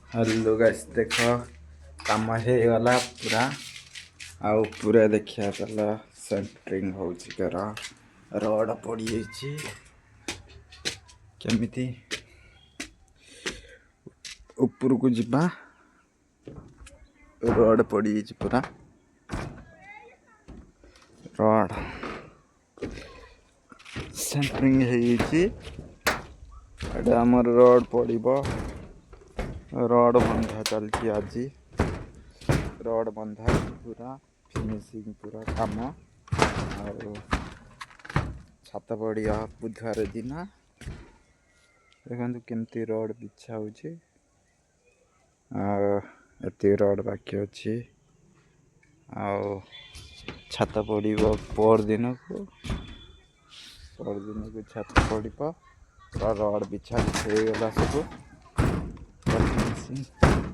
hello guys देख काम गला पूरा आउ पूरा देखिया चल सेंटरिंग होची कर रड पड़ी जाइए केमिति ऊपर को जिबा रड पड़ी जाइए पूरा रड सेंटरिंग होती आमर रड पड़ब रड बंधा चलती आज रड बंधा पूरा फिनिशिंग पूरा काम छात पड़िया बुधवार दिन देखो केमती रड बिछा हो रड बाकी अच्छी छात पड़ पर दिन को छात पड़ रड बिछा गला सब फिनिशिंग